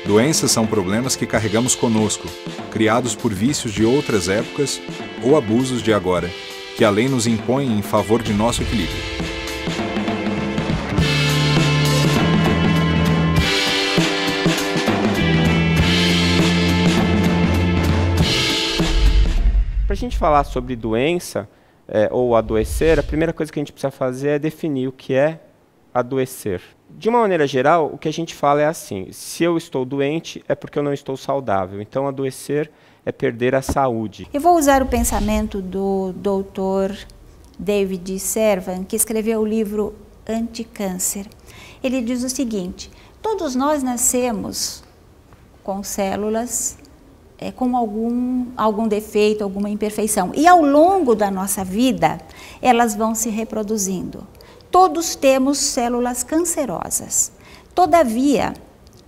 Doenças são problemas que carregamos conosco, criados por vícios de outras épocas ou abusos de agora, que a lei nos impõe em favor de nosso equilíbrio. Para a gente falar sobre doença ou adoecer, a primeira coisa que a gente precisa fazer é definir o que é adoecer. De uma maneira geral, o que a gente fala é assim: se eu estou doente, é porque eu não estou saudável. Então, adoecer é perder a saúde. Eu vou usar o pensamento do Dr. David Servan, que escreveu o livro Anticâncer. Ele diz o seguinte: todos nós nascemos com células com algum defeito, alguma imperfeição. E ao longo da nossa vida, elas vão se reproduzindo. Todos temos células cancerosas. Todavia,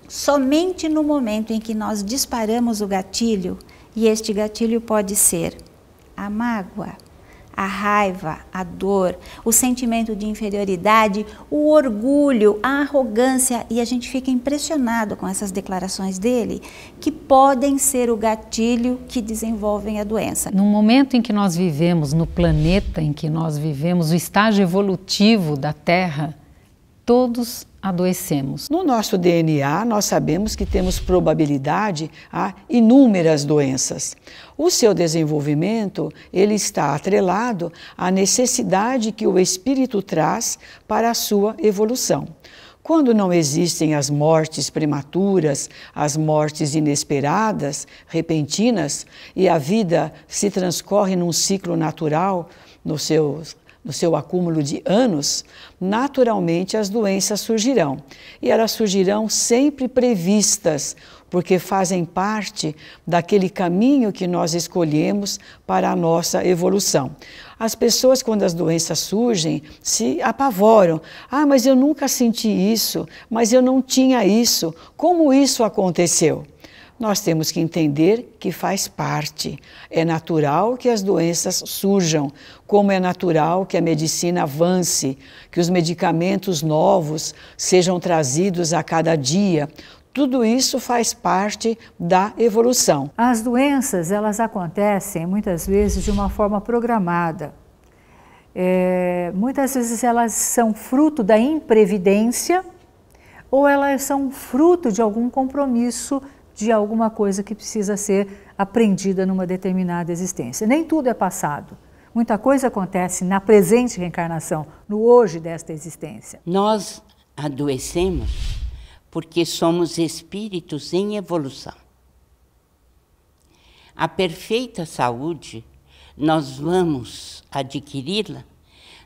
somente no momento em que nós disparamos o gatilho, e este gatilho pode ser a mágoa, a raiva, a dor, o sentimento de inferioridade, o orgulho, a arrogância, e a gente fica impressionado com essas declarações dele, que podem ser o gatilho que desenvolvem a doença. No momento em que nós vivemos, no planeta em que nós vivemos, o estágio evolutivo da Terra, todos adoecemos. No nosso DNA, nós sabemos que temos probabilidade a inúmeras doenças. O seu desenvolvimento, ele está atrelado à necessidade que o espírito traz para a sua evolução. Quando não existem as mortes prematuras, as mortes inesperadas, repentinas, e a vida se transcorre num ciclo natural, no seu acúmulo de anos, naturalmente as doenças surgirão. E elas surgirão sempre previstas, porque fazem parte daquele caminho que nós escolhemos para a nossa evolução. As pessoas, quando as doenças surgem, se apavoram. Ah, mas eu nunca senti isso, mas eu não tinha isso. Como isso aconteceu? Nós temos que entender que faz parte. É natural que as doenças surjam, como é natural que a medicina avance, que os medicamentos novos sejam trazidos a cada dia. Tudo isso faz parte da evolução. As doenças, elas acontecem muitas vezes de uma forma programada. Muitas vezes elas são fruto da imprevidência ou elas são fruto de algum compromisso, de alguma coisa que precisa ser aprendida numa determinada existência. Nem tudo é passado. Muita coisa acontece na presente reencarnação, no hoje desta existência. Nós adoecemos porque somos espíritos em evolução. A perfeita saúde, nós vamos adquiri-la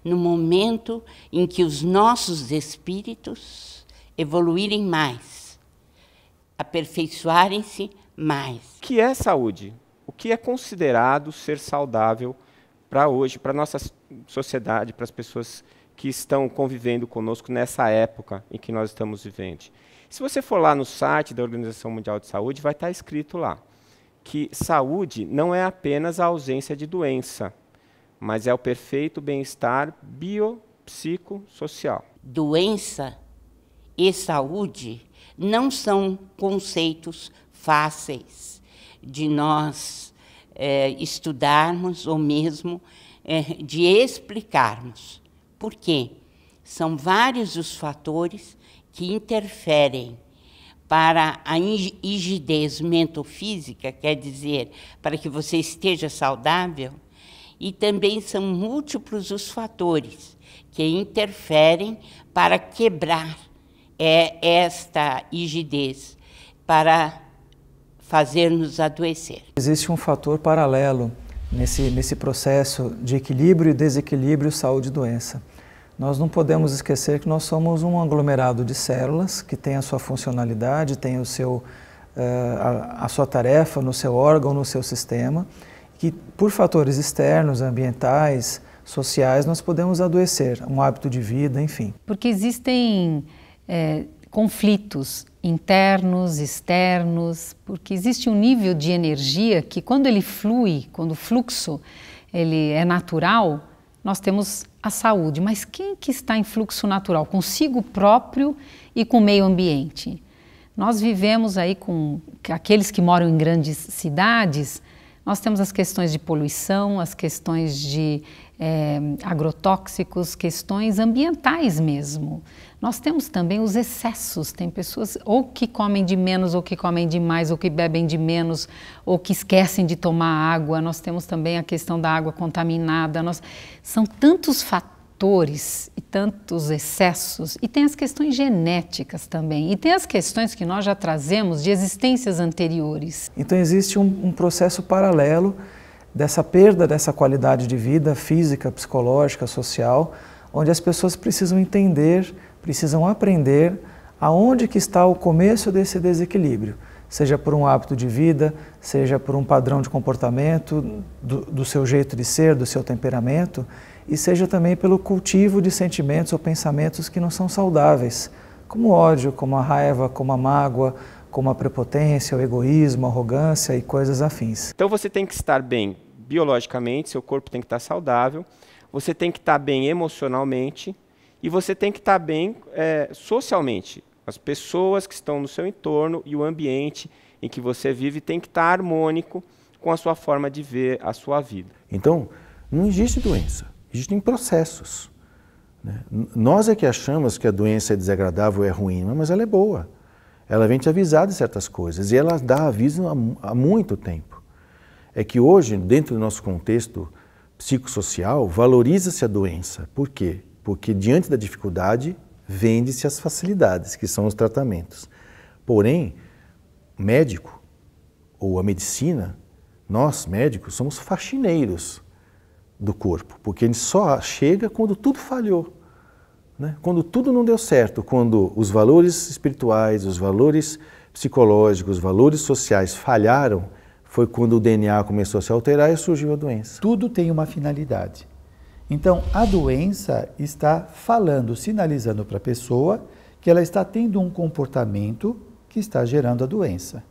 no momento em que os nossos espíritos evoluírem mais, aperfeiçoarem-se mais. O que é saúde? O que é considerado ser saudável para hoje, para a nossa sociedade, para as pessoas que estão convivendo conosco nessa época em que nós estamos vivendo? Se você for lá no site da Organização Mundial de Saúde, vai estar escrito lá que saúde não é apenas a ausência de doença, mas é o perfeito bem-estar biopsicossocial. Doença e saúde não são conceitos fáceis de nós estudarmos ou mesmo de explicarmos. Por quê? São vários os fatores que interferem para a rigidez mentofísica, quer dizer, para que você esteja saudável, e também são múltiplos os fatores que interferem para quebrar esta rigidez, para fazer-nos adoecer. Existe um fator paralelo nesse processo de equilíbrio e desequilíbrio saúde e doença. Nós não podemos esquecer que nós somos um aglomerado de células que tem a sua funcionalidade, tem a sua tarefa no seu órgão, no seu sistema, que por fatores externos, ambientais, sociais, nós podemos adoecer, um hábito de vida, enfim. Porque existem conflitos internos, externos, porque existe um nível de energia que quando ele flui, quando o fluxo ele é natural, nós temos a saúde. Mas quem que está em fluxo natural? Consigo próprio e com o meio ambiente. Nós vivemos aí com aqueles que moram em grandes cidades, nós temos as questões de poluição, as questões de agrotóxicos, questões ambientais mesmo. Nós temos também os excessos, tem pessoas ou que comem de menos, ou que comem de mais, ou que bebem de menos, ou que esquecem de tomar água. Nós temos também a questão da água contaminada. São tantos fatores e tantos excessos, e tem as questões genéticas também, e tem as questões que nós já trazemos de existências anteriores. Então existe um processo paralelo dessa perda dessa qualidade de vida física, psicológica, social, onde as pessoas precisam entender, precisam aprender aonde que está o começo desse desequilíbrio, seja por um hábito de vida, seja por um padrão de comportamento, do seu jeito de ser, do seu temperamento, e seja também pelo cultivo de sentimentos ou pensamentos que não são saudáveis, como o ódio, como a raiva, como a mágoa, como a prepotência, o egoísmo, a arrogância e coisas afins. Então você tem que estar bem biologicamente, seu corpo tem que estar saudável, você tem que estar bem emocionalmente e você tem que estar bem socialmente. As pessoas que estão no seu entorno e o ambiente em que você vive tem que estar harmônico com a sua forma de ver a sua vida. Então, não existe doença, existem processos. Né? Nós é que achamos que a doença é desagradável, é ruim, mas ela é boa. Ela vem te avisar de certas coisas e ela dá aviso há muito tempo. É que hoje, dentro do nosso contexto psicossocial, valoriza-se a doença. Por quê? Porque diante da dificuldade, vende-se as facilidades, que são os tratamentos. Porém, o médico ou a medicina, nós médicos somos faxineiros do corpo, porque a gente só chega quando tudo falhou. Né? Quando tudo não deu certo, quando os valores espirituais, os valores psicológicos, os valores sociais falharam, foi quando o DNA começou a se alterar e surgiu a doença. Tudo tem uma finalidade. Então, a doença está falando, sinalizando para a pessoa que ela está tendo um comportamento que está gerando a doença.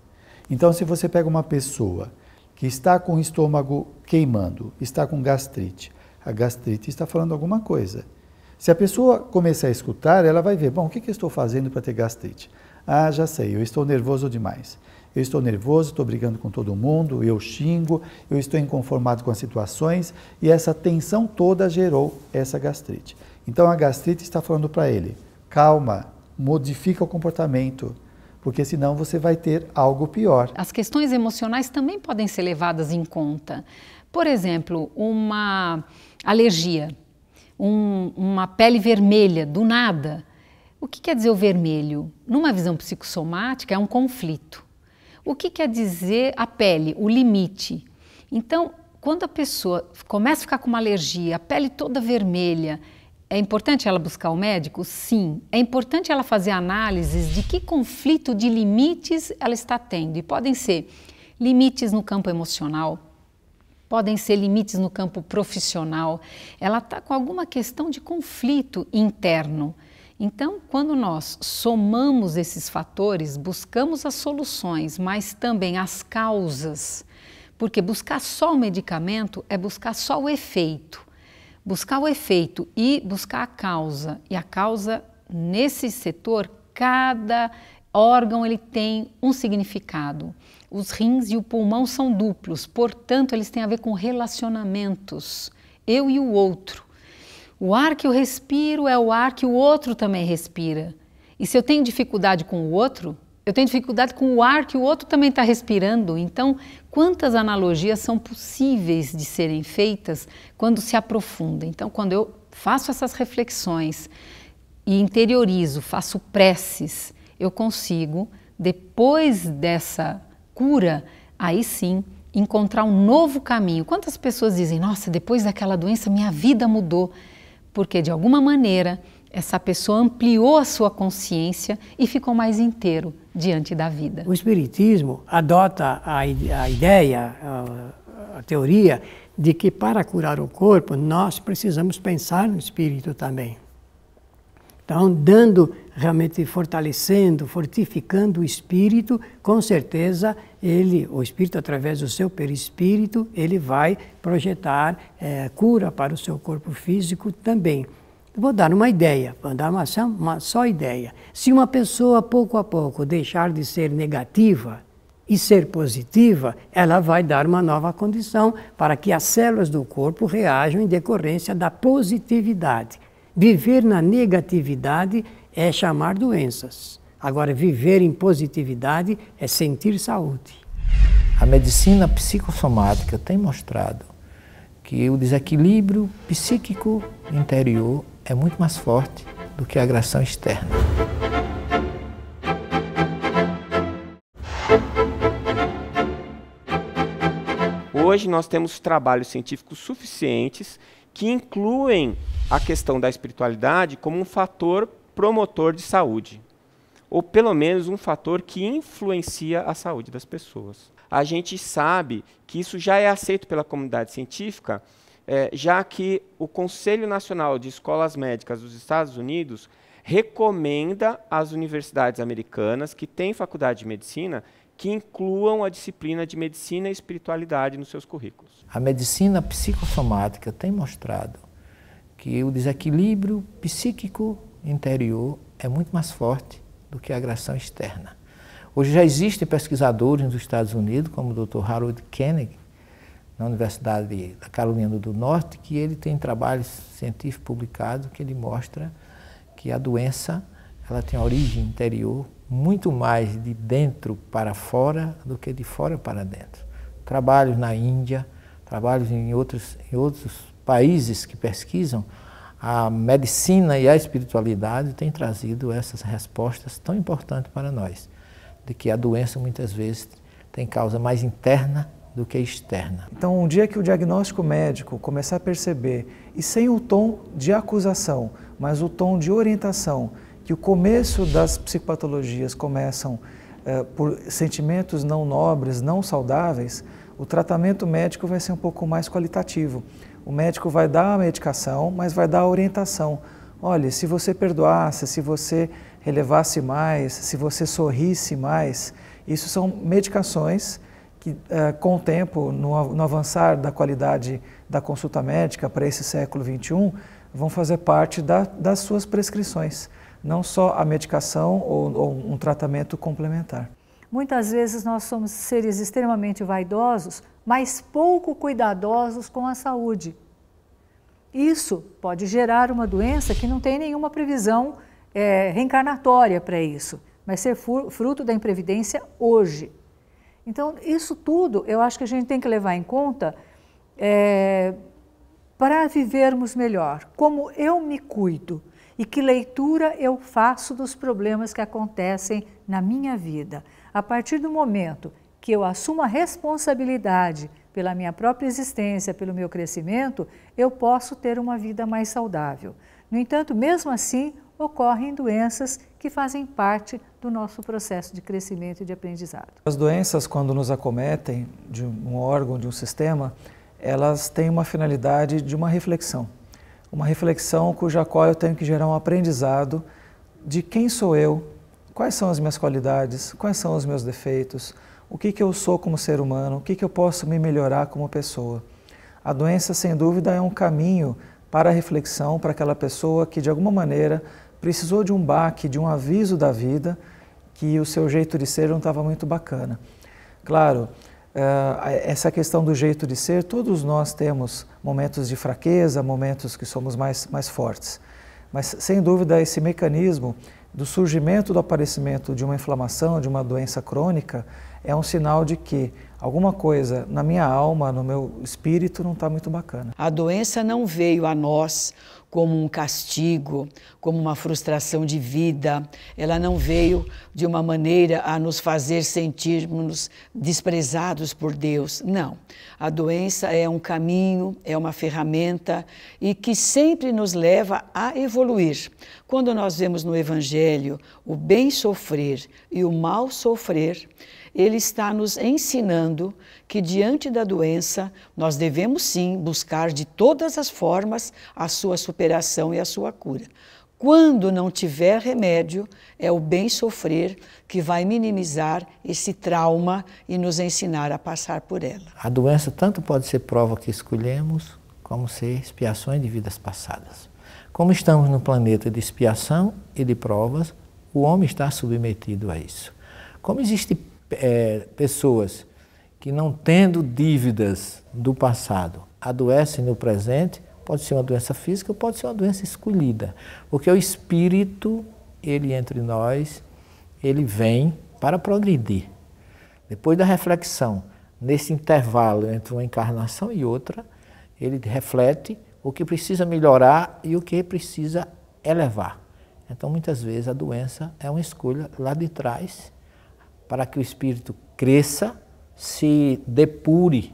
Então, se você pega uma pessoa que está com o estômago queimando, está com gastrite, a gastrite está falando alguma coisa. Se a pessoa começar a escutar, ela vai ver, bom, o que eu estou fazendo para ter gastrite? Ah, já sei, eu estou nervoso demais. Eu estou nervoso, estou brigando com todo mundo, eu xingo, eu estou inconformado com as situações e essa tensão toda gerou essa gastrite. Então a gastrite está falando para ele, calma, modifica o comportamento, porque senão você vai ter algo pior. As questões emocionais também podem ser levadas em conta. Por exemplo, uma alergia. Uma pele vermelha, do nada. O que quer dizer o vermelho? Numa visão psicossomática, é um conflito. O que quer dizer a pele? O limite. Então, quando a pessoa começa a ficar com uma alergia, a pele toda vermelha, é importante ela buscar o médico? Sim. É importante ela fazer análises de que conflito de limites ela está tendo. E podem ser limites no campo emocional, podem ser limites no campo profissional, ela está com alguma questão de conflito interno. Então, quando nós somamos esses fatores, buscamos as soluções, mas também as causas, porque buscar só o medicamento é buscar só o efeito. Buscar o efeito e buscar a causa. E a causa, nesse setor, cada órgão ele tem um significado. Os rins e o pulmão são duplos, portanto, eles têm a ver com relacionamentos, eu e o outro. O ar que eu respiro é o ar que o outro também respira. E se eu tenho dificuldade com o outro, eu tenho dificuldade com o ar que o outro também está respirando. Então, quantas analogias são possíveis de serem feitas quando se aprofunda? Então, quando eu faço essas reflexões e interiorizo, faço preces, eu consigo, depois dessa cura, aí sim, encontrar um novo caminho. Quantas pessoas dizem, nossa, depois daquela doença minha vida mudou? Porque de alguma maneira essa pessoa ampliou a sua consciência e ficou mais inteiro diante da vida. O Espiritismo adota a ideia, a teoria de que para curar o corpo nós precisamos pensar no espírito também. Então, dando, realmente fortalecendo, fortificando o espírito, com certeza o espírito, através do seu perispírito, ele vai projetar cura para o seu corpo físico também. Vou dar uma ideia, vou dar uma só ideia. Se uma pessoa, pouco a pouco, deixar de ser negativa e ser positiva, ela vai dar uma nova condição para que as células do corpo reajam em decorrência da positividade. Viver na negatividade é chamar doenças. Agora, viver em positividade é sentir saúde. A medicina psicossomática tem mostrado que o desequilíbrio psíquico interior é muito mais forte do que a agressão externa. Hoje nós temos trabalhos científicos suficientes que incluem a questão da espiritualidade como um fator promotor de saúde, ou pelo menos um fator que influencia a saúde das pessoas. A gente sabe que isso já é aceito pela comunidade científica, já que o Conselho Nacional de Escolas Médicas dos Estados Unidos recomenda às universidades americanas que têm faculdade de medicina que incluam a disciplina de medicina e espiritualidade nos seus currículos. A medicina psicossomática tem mostrado que o desequilíbrio psíquico interior é muito mais forte do que a agressão externa. Hoje já existem pesquisadores nos Estados Unidos, como o Dr. Harold Koenig, na Universidade da Carolina do Norte, que ele tem trabalhos científicos publicados que ele mostra que a doença ela tem origem interior muito mais de dentro para fora do que de fora para dentro. Trabalhos na Índia, trabalhos em outros países que pesquisam, a medicina e a espiritualidade têm trazido essas respostas tão importantes para nós, de que a doença muitas vezes tem causa mais interna do que externa. Então, um dia que o diagnóstico médico começar a perceber, e sem o tom de acusação, mas o tom de orientação, que o começo das psicopatologias começam por sentimentos não nobres, não saudáveis, o tratamento médico vai ser um pouco mais qualitativo. O médico vai dar a medicação, mas vai dar a orientação. Olha, se você perdoasse, se você relevasse mais, se você sorrisse mais, isso são medicações que, com o tempo, no avançar da qualidade da consulta médica para esse século XXI, vão fazer parte das suas prescrições, não só a medicação ou um tratamento complementar. Muitas vezes nós somos seres extremamente vaidosos, mas pouco cuidadosos com a saúde. Isso pode gerar uma doença que não tem nenhuma previsão reencarnatória para isso, mas ser fruto da imprevidência hoje. Então, isso tudo eu acho que a gente tem que levar em conta para vivermos melhor. Como eu me cuido e que leitura eu faço dos problemas que acontecem na minha vida. A partir do momento que eu assumo a responsabilidade pela minha própria existência, pelo meu crescimento, eu posso ter uma vida mais saudável. No entanto, mesmo assim, ocorrem doenças que fazem parte do nosso processo de crescimento e de aprendizado. As doenças, quando nos acometem de um órgão, de um sistema, elas têm uma finalidade de uma reflexão cuja qual eu tenho que gerar um aprendizado de quem sou eu, quais são as minhas qualidades, quais são os meus defeitos, o que eu sou como ser humano, o que eu posso me melhorar como pessoa. A doença, sem dúvida, é um caminho para a reflexão para aquela pessoa que, de alguma maneira, precisou de um baque, de um aviso da vida, que o seu jeito de ser não estava muito bacana. Claro, essa questão do jeito de ser, todos nós temos momentos de fraqueza, momentos que somos mais fortes. Mas, sem dúvida, esse mecanismo do surgimento, do aparecimento de uma inflamação, de uma doença crônica, é um sinal de que alguma coisa na minha alma, no meu espírito, não está muito bacana. A doença não veio a nós como um castigo, como uma frustração de vida. Ela não veio de uma maneira a nos fazer sentirmos desprezados por Deus. Não. A doença é um caminho, é uma ferramenta e que sempre nos leva a evoluir. Quando nós vemos no Evangelho o bem sofrer e o mal sofrer, ele está nos ensinando que diante da doença nós devemos sim buscar de todas as formas a sua superação e a sua cura. Quando não tiver remédio, é o bem sofrer que vai minimizar esse trauma e nos ensinar a passar por ela. A doença tanto pode ser prova que escolhemos, como ser expiações de vidas passadas. Como estamos no planeta de expiação e de provas, o homem está submetido a isso. Como existem pessoas que, não tendo dívidas do passado, adoecem no presente, pode ser uma doença física ou pode ser uma doença escolhida. Porque o espírito, ele entre nós, ele vem para progredir. Depois da reflexão, nesse intervalo entre uma encarnação e outra, ele reflete o que precisa melhorar e o que precisa elevar. Então, muitas vezes, a doença é uma escolha lá de trás para que o espírito cresça, se depure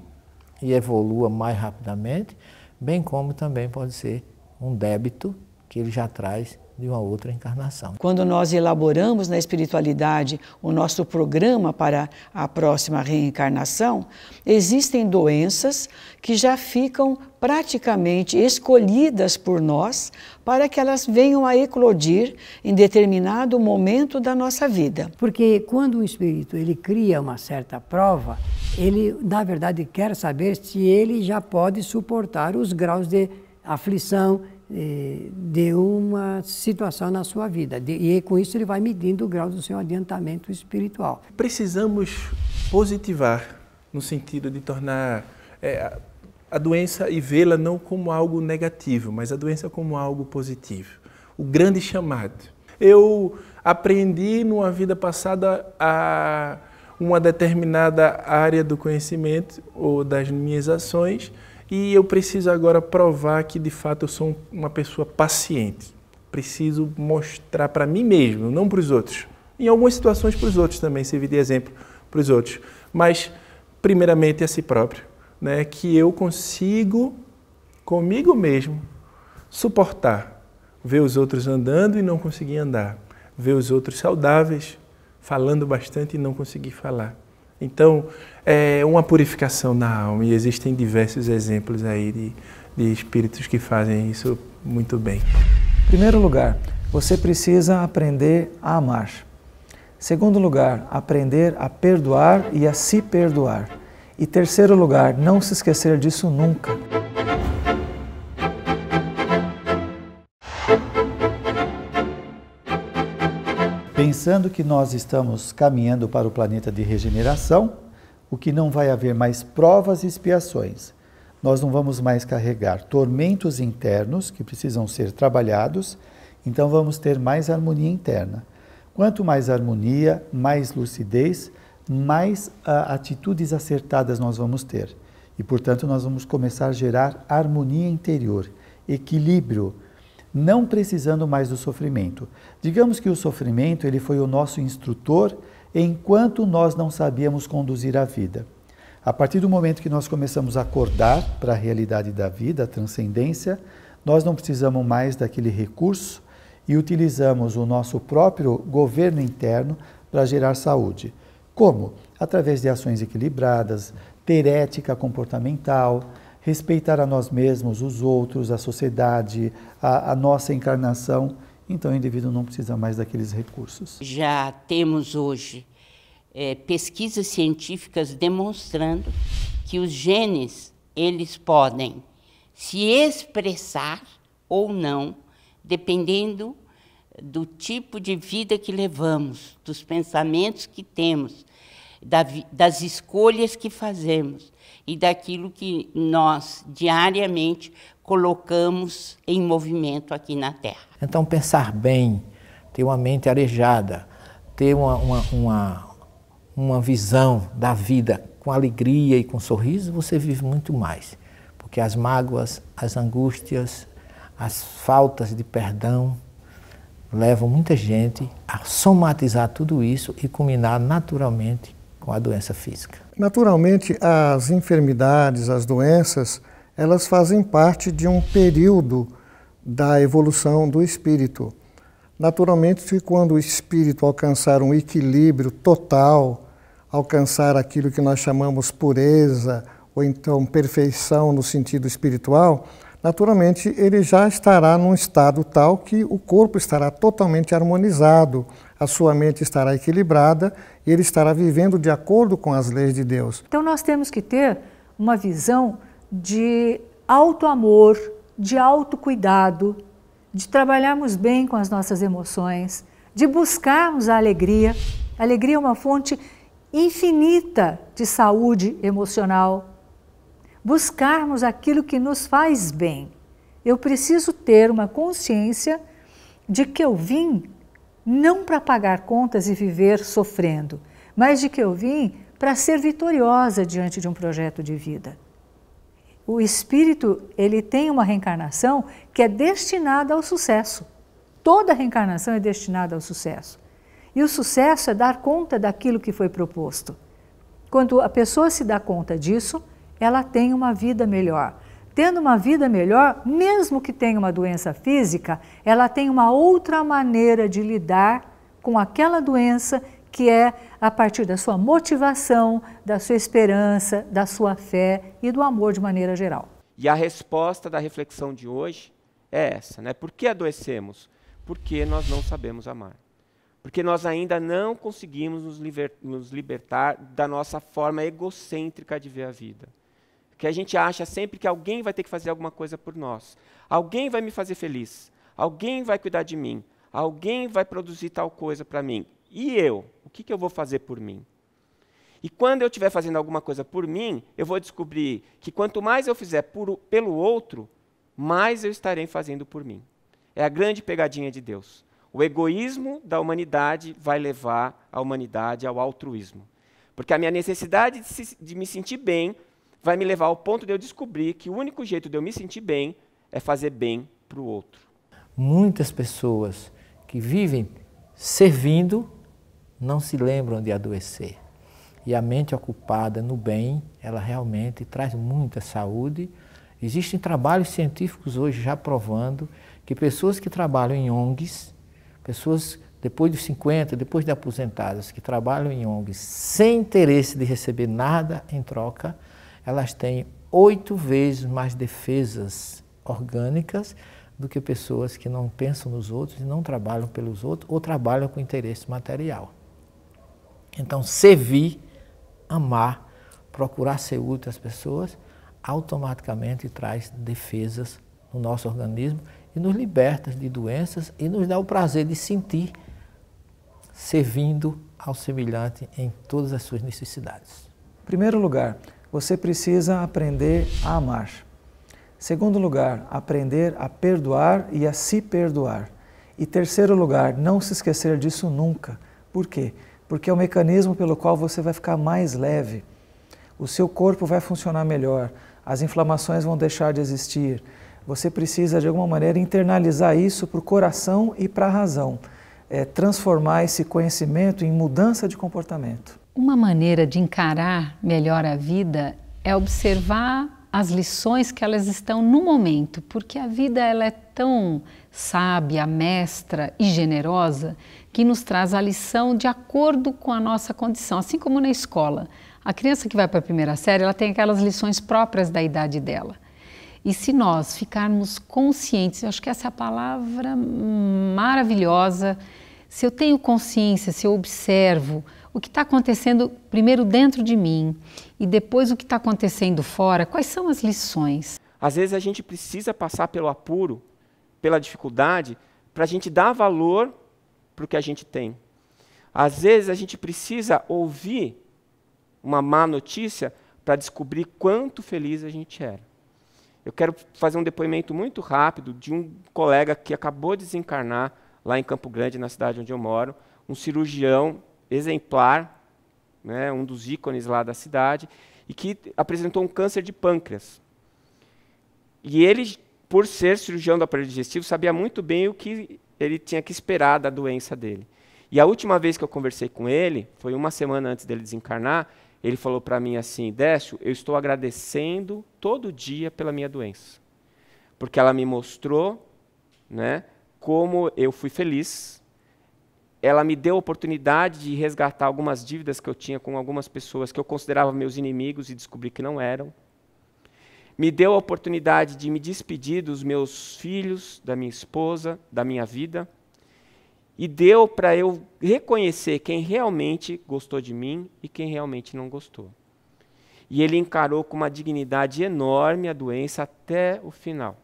e evolua mais rapidamente, bem como também pode ser um débito que ele já traz de uma outra encarnação. Quando nós elaboramos na espiritualidade o nosso programa para a próxima reencarnação, existem doenças que já ficam praticamente escolhidas por nós para que elas venham a eclodir em determinado momento da nossa vida. Porque quando o espírito ele cria uma certa prova, ele na verdade quer saber se ele já pode suportar os graus de aflição, de uma situação na sua vida. E com isso ele vai medindo o grau do seu adiantamento espiritual. Precisamos positivar, no sentido de tornar a doença e vê-la não como algo negativo, mas a doença como algo positivo. O grande chamado. Eu aprendi numa vida passada a uma determinada área do conhecimento ou das minhas ações, e eu preciso agora provar que, de fato, eu sou uma pessoa paciente. Preciso mostrar para mim mesmo, não para os outros. Em algumas situações para os outros também, servir de exemplo para os outros. Mas, primeiramente, a si próprio. Né? Que eu consigo, comigo mesmo, suportar. Ver os outros andando e não conseguir andar. Ver os outros saudáveis, falando bastante e não conseguir falar. Então, é uma purificação na alma, e existem diversos exemplos aí de espíritos que fazem isso muito bem. Em primeiro lugar, você precisa aprender a amar. Segundo lugar, aprender a perdoar e a se perdoar. E terceiro lugar, não se esquecer disso nunca. Pensando que nós estamos caminhando para o planeta de regeneração, o que não vai haver mais provas e expiações. Nós não vamos mais carregar tormentos internos que precisam ser trabalhados, então vamos ter mais harmonia interna. Quanto mais harmonia, mais lucidez, mais atitudes acertadas nós vamos ter. E, portanto, nós vamos começar a gerar harmonia interior, equilíbrio, não precisando mais do sofrimento. Digamos que o sofrimento ele foi o nosso instrutor enquanto nós não sabíamos conduzir a vida. A partir do momento que nós começamos a acordar para a realidade da vida, a transcendência, nós não precisamos mais daquele recurso e utilizamos o nosso próprio governo interno para gerar saúde. Como? Através de ações equilibradas, ter ética comportamental, respeitar a nós mesmos, os outros, a sociedade, a nossa encarnação. Então o indivíduo não precisa mais daqueles recursos. Já temos hoje pesquisas científicas demonstrando que os genes eles podem se expressar ou não, dependendo do tipo de vida que levamos, dos pensamentos que temos, das escolhas que fazemos e daquilo que nós diariamente colocamos em movimento aqui na Terra. Então, pensar bem, ter uma mente arejada, ter uma visão da vida com alegria e com sorriso, você vive muito mais. Porque as mágoas, as angústias, as faltas de perdão levam muita gente a somatizar tudo isso e culminar naturalmente com a doença física. Naturalmente, as enfermidades, as doenças, elas fazem parte de um período da evolução do espírito. Naturalmente, quando o espírito alcançar um equilíbrio total, alcançar aquilo que nós chamamos pureza, ou então perfeição no sentido espiritual, naturalmente ele já estará num estado tal que o corpo estará totalmente harmonizado, a sua mente estará equilibrada e ele estará vivendo de acordo com as leis de Deus. Então nós temos que ter uma visão de auto-amor, de autocuidado, de trabalharmos bem com as nossas emoções, de buscarmos a alegria. A alegria é uma fonte infinita de saúde emocional. Buscarmos aquilo que nos faz bem. Eu preciso ter uma consciência de que eu vim não para pagar contas e viver sofrendo, mas de que eu vim para ser vitoriosa diante de um projeto de vida. O espírito, ele tem uma reencarnação que é destinada ao sucesso. Toda reencarnação é destinada ao sucesso. E o sucesso é dar conta daquilo que foi proposto. Quando a pessoa se dá conta disso, ela tem uma vida melhor. Tendo uma vida melhor, mesmo que tenha uma doença física, ela tem uma outra maneira de lidar com aquela doença, que é a partir da sua motivação, da sua esperança, da sua fé e do amor de maneira geral. E a resposta da reflexão de hoje é essa, né? Por que adoecemos? Porque nós não sabemos amar. Porque nós ainda não conseguimos nos libertar da nossa forma egocêntrica de ver a vida. Que a gente acha sempre que alguém vai ter que fazer alguma coisa por nós. Alguém vai me fazer feliz. Alguém vai cuidar de mim. Alguém vai produzir tal coisa para mim. E eu? O que eu vou fazer por mim? E quando eu estiver fazendo alguma coisa por mim, eu vou descobrir que quanto mais eu fizer pelo outro, mais eu estarei fazendo por mim. É a grande pegadinha de Deus. O egoísmo da humanidade vai levar a humanidade ao altruísmo. Porque a minha necessidade de me sentir bem vai me levar ao ponto de eu descobrir que o único jeito de eu me sentir bem é fazer bem para o outro. Muitas pessoas que vivem servindo não se lembram de adoecer. E a mente ocupada no bem, ela realmente traz muita saúde. Existem trabalhos científicos hoje já provando que pessoas que trabalham em ONGs, pessoas depois dos 50, depois de aposentadas, que trabalham em ONGs sem interesse de receber nada em troca, elas têm 8 vezes mais defesas orgânicas do que pessoas que não pensam nos outros e não trabalham pelos outros ou trabalham com interesse material. Então, servir, amar, procurar ser útil às pessoas, automaticamente traz defesas no nosso organismo e nos liberta de doenças e nos dá o prazer de sentir servindo ao semelhante em todas as suas necessidades. Em primeiro lugar, você precisa aprender a amar. Segundo lugar, aprender a perdoar e a se perdoar. E terceiro lugar, não se esquecer disso nunca. Por quê? Porque é o mecanismo pelo qual você vai ficar mais leve. O seu corpo vai funcionar melhor, as inflamações vão deixar de existir. Você precisa, de alguma maneira, internalizar isso para o coração e para a razão. Transformar esse conhecimento em mudança de comportamento. Uma maneira de encarar melhor a vida é observar as lições que elas estão no momento, porque a vida ela é tão sábia, mestra e generosa que nos traz a lição de acordo com a nossa condição, assim como na escola. A criança que vai para a primeira série, ela tem aquelas lições próprias da idade dela. E se nós ficarmos conscientes, eu acho que essa é a palavra maravilhosa, se eu tenho consciência, se eu observo o que está acontecendo primeiro dentro de mim e depois o que está acontecendo fora, quais são as lições? Às vezes a gente precisa passar pelo apuro, pela dificuldade, para a gente dar valor para o que a gente tem. Às vezes a gente precisa ouvir uma má notícia para descobrir quanto feliz a gente era. Eu quero fazer um depoimento muito rápido de um colega que acabou de desencarnar lá em Campo Grande, na cidade onde eu moro, um cirurgião exemplar, né, um dos ícones lá da cidade, e que apresentou um câncer de pâncreas. E ele, por ser cirurgião do aparelho digestivo, sabia muito bem o que ele tinha que esperar da doença dele. E a última vez que eu conversei com ele, foi uma semana antes dele desencarnar, ele falou para mim assim: Décio, eu estou agradecendo todo dia pela minha doença, porque ela me mostrou, né, como eu fui feliz. Ela me deu a oportunidade de resgatar algumas dívidas que eu tinha com algumas pessoas que eu considerava meus inimigos e descobri que não eram. Me deu a oportunidade de me despedir dos meus filhos, da minha esposa, da minha vida. E deu para eu reconhecer quem realmente gostou de mim e quem realmente não gostou. E ele encarou com uma dignidade enorme a doença até o final.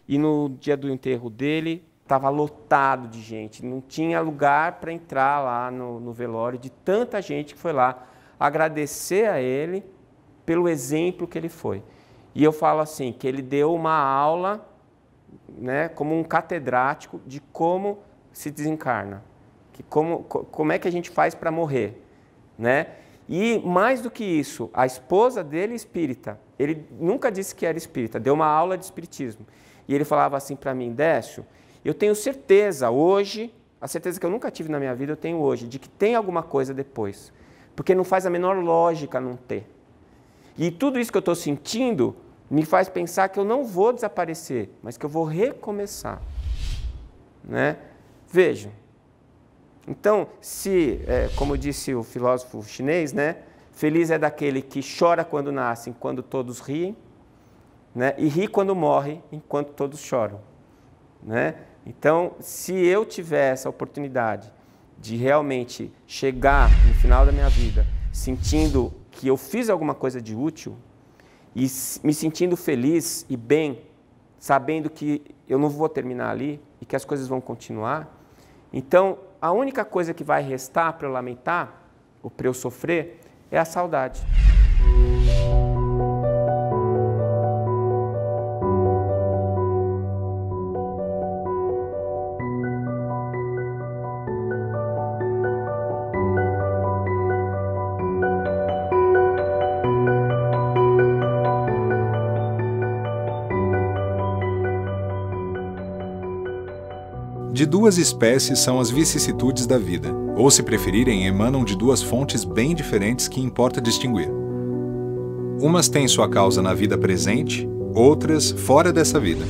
E no dia do enterro dele, estava lotado de gente, não tinha lugar para entrar lá no velório, de tanta gente que foi lá agradecer a ele pelo exemplo que ele foi. E eu falo assim, que ele deu uma aula, né, como um catedrático de como se desencarna, que como é que a gente faz para morrer, né? E mais do que isso, a esposa dele espírita, ele nunca disse que era espírita, deu uma aula de espiritismo. E ele falava assim para mim, Décio, eu tenho certeza hoje, a certeza que eu nunca tive na minha vida, eu tenho hoje, de que tem alguma coisa depois. Porque não faz a menor lógica não ter. E tudo isso que eu estou sentindo me faz pensar que eu não vou desaparecer, mas que eu vou recomeçar. Né? Vejam. Então, como disse o filósofo chinês, né, feliz é daquele que chora quando nasce, enquanto todos riem, né, e ri quando morre, enquanto todos choram. Né? Então, se eu tiver essa oportunidade de realmente chegar no final da minha vida sentindo que eu fiz alguma coisa de útil e me sentindo feliz e bem, sabendo que eu não vou terminar ali e que as coisas vão continuar, então a única coisa que vai restar para eu lamentar ou para eu sofrer é a saudade. De duas espécies são as vicissitudes da vida, ou se preferirem, emanam de duas fontes bem diferentes que importa distinguir. Umas têm sua causa na vida presente, outras fora dessa vida.